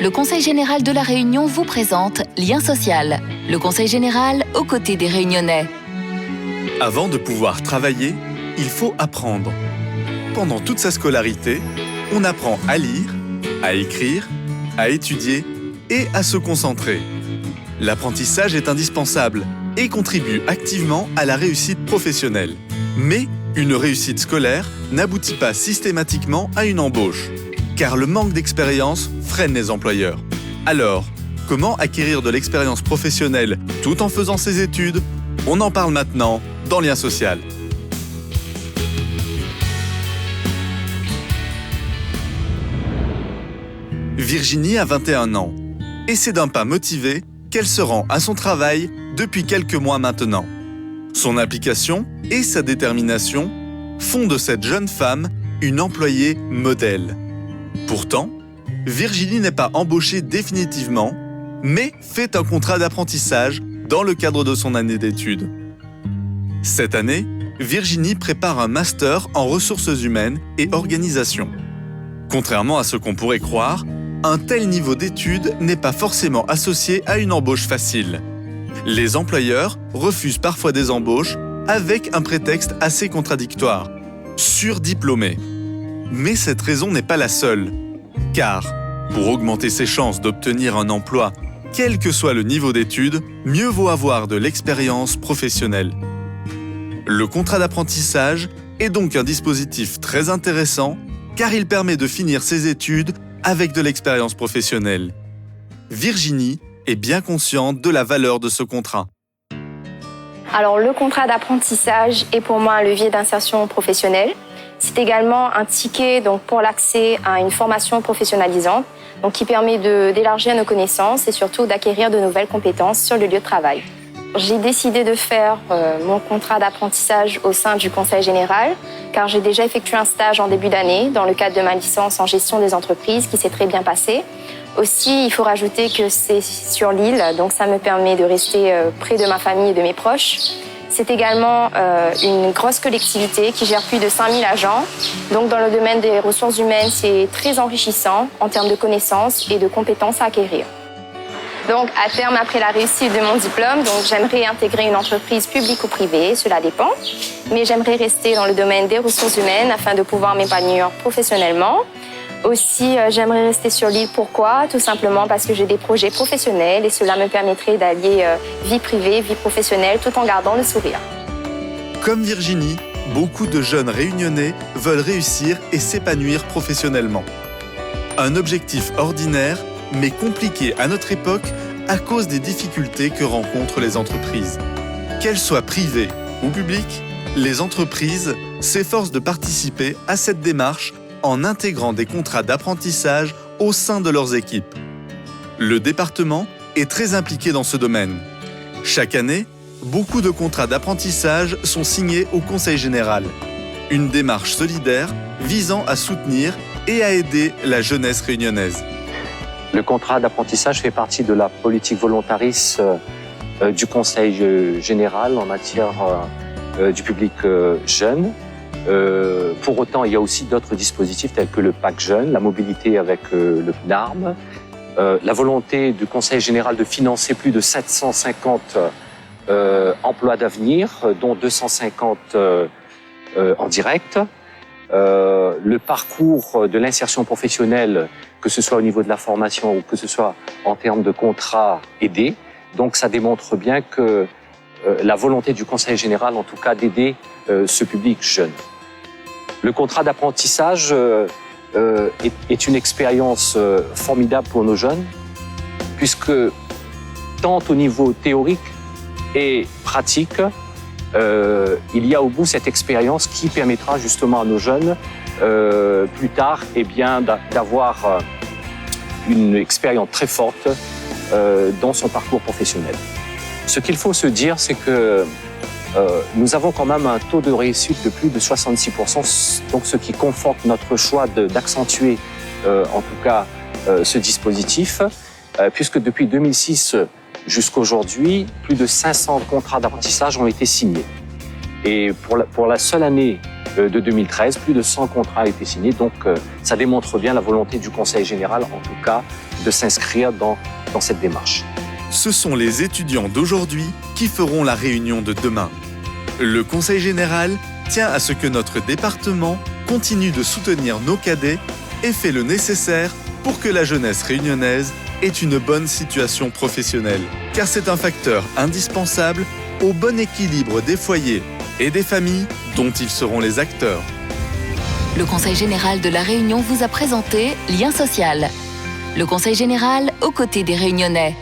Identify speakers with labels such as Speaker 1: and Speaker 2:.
Speaker 1: Le Conseil général de La Réunion vous présente Lien social, le Conseil général aux côtés des Réunionnais.
Speaker 2: Avant de pouvoir travailler, il faut apprendre. Pendant toute sa scolarité, on apprend à lire, à écrire, à étudier et à se concentrer. L'apprentissage est indispensable et contribue activement à la réussite professionnelle. Mais une réussite scolaire n'aboutit pas systématiquement à une embauche, car le manque d'expérience freine les employeurs. Alors, comment acquérir de l'expérience professionnelle tout en faisant ses études? On en parle maintenant dans Lien social. Virginie a 21 ans et c'est d'un pas motivé qu'elle se rend à son travail depuis quelques mois maintenant. Son implication et sa détermination font de cette jeune femme une employée modèle. Pourtant, Virginie n'est pas embauchée définitivement, mais fait un contrat d'apprentissage dans le cadre de son année d'études. Cette année, Virginie prépare un master en ressources humaines et organisation. Contrairement à ce qu'on pourrait croire, un tel niveau d'études n'est pas forcément associé à une embauche facile. Les employeurs refusent parfois des embauches avec un prétexte assez contradictoire, surdiplômé. Mais cette raison n'est pas la seule, car pour augmenter ses chances d'obtenir un emploi, quel que soit le niveau d'études, mieux vaut avoir de l'expérience professionnelle. Le contrat d'apprentissage est donc un dispositif très intéressant car il permet de finir ses études avec de l'expérience professionnelle. Virginie est bien consciente de la valeur de ce contrat.
Speaker 3: Alors, le contrat d'apprentissage est pour moi un levier d'insertion professionnelle. C'est également un ticket pour l'accès à une formation professionnalisante qui permet d'élargir nos connaissances et surtout d'acquérir de nouvelles compétences sur le lieu de travail. J'ai décidé de faire mon contrat d'apprentissage au sein du Conseil général car j'ai déjà effectué un stage en début d'année dans le cadre de ma licence en gestion des entreprises qui s'est très bien passé. Aussi, il faut rajouter que c'est sur l'île, donc ça me permet de rester près de ma famille et de mes proches. C'est également une grosse collectivité qui gère plus de 5000 agents. Donc dans le domaine des ressources humaines, c'est très enrichissant en termes de connaissances et de compétences à acquérir. Donc à terme, après la réussite de mon diplôme, j'aimerais intégrer une entreprise publique ou privée, cela dépend. Mais j'aimerais rester dans le domaine des ressources humaines afin de pouvoir m'épanouir professionnellement. Aussi, j'aimerais rester sur l'île. Pourquoi? Tout simplement parce que j'ai des projets professionnels et cela me permettrait d'allier vie privée, vie professionnelle tout en gardant le sourire.
Speaker 2: Comme Virginie, beaucoup de jeunes réunionnais veulent réussir et s'épanouir professionnellement. Un objectif ordinaire, mais compliqué à notre époque à cause des difficultés que rencontrent les entreprises. Qu'elles soient privées ou publiques, les entreprises s'efforcent de participer à cette démarche en intégrant des contrats d'apprentissage au sein de leurs équipes. Le département est très impliqué dans ce domaine. Chaque année, beaucoup de contrats d'apprentissage sont signés au Conseil général. Une démarche solidaire visant à soutenir et à aider la jeunesse réunionnaise.
Speaker 4: Le contrat d'apprentissage fait partie de la politique volontariste du Conseil général en matière du public jeune. Pour autant, il y a aussi d'autres dispositifs tels que le PAC Jeune, la mobilité avec le PNARM, la volonté du Conseil général de financer plus de 750 emplois d'avenir, dont 250 en direct. Le parcours de l'insertion professionnelle, que ce soit au niveau de la formation ou que ce soit en termes de contrats aidés. Donc ça démontre bien que la volonté du Conseil général, en tout cas, d'aider ce public jeune. Le contrat d'apprentissage est une expérience formidable pour nos jeunes, puisque tant au niveau théorique et pratique, il y a au bout cette expérience qui permettra justement à nos jeunes plus tard d'avoir une expérience très forte dans son parcours professionnel. Ce qu'il faut se dire, c'est que nous avons quand même un taux de réussite de plus de 66%, donc ce qui conforte notre choix d'accentuer en tout cas ce dispositif, puisque depuis 2006 jusqu'à aujourd'hui, plus de 500 contrats d'apprentissage ont été signés. Et pour la seule année de 2013. Plus de 100 contrats ont été signés, donc ça démontre bien la volonté du Conseil général, en tout cas, de s'inscrire dans cette démarche.
Speaker 2: Ce sont les étudiants d'aujourd'hui qui feront la réunion de demain. Le Conseil général tient à ce que notre département continue de soutenir nos cadets et fait le nécessaire pour que la jeunesse réunionnaise ait une bonne situation professionnelle. Car c'est un facteur indispensable au bon équilibre des foyers et des familles dont ils seront les acteurs.
Speaker 1: Le Conseil général de La Réunion vous a présenté Lien social. Le Conseil général aux côtés des Réunionnais.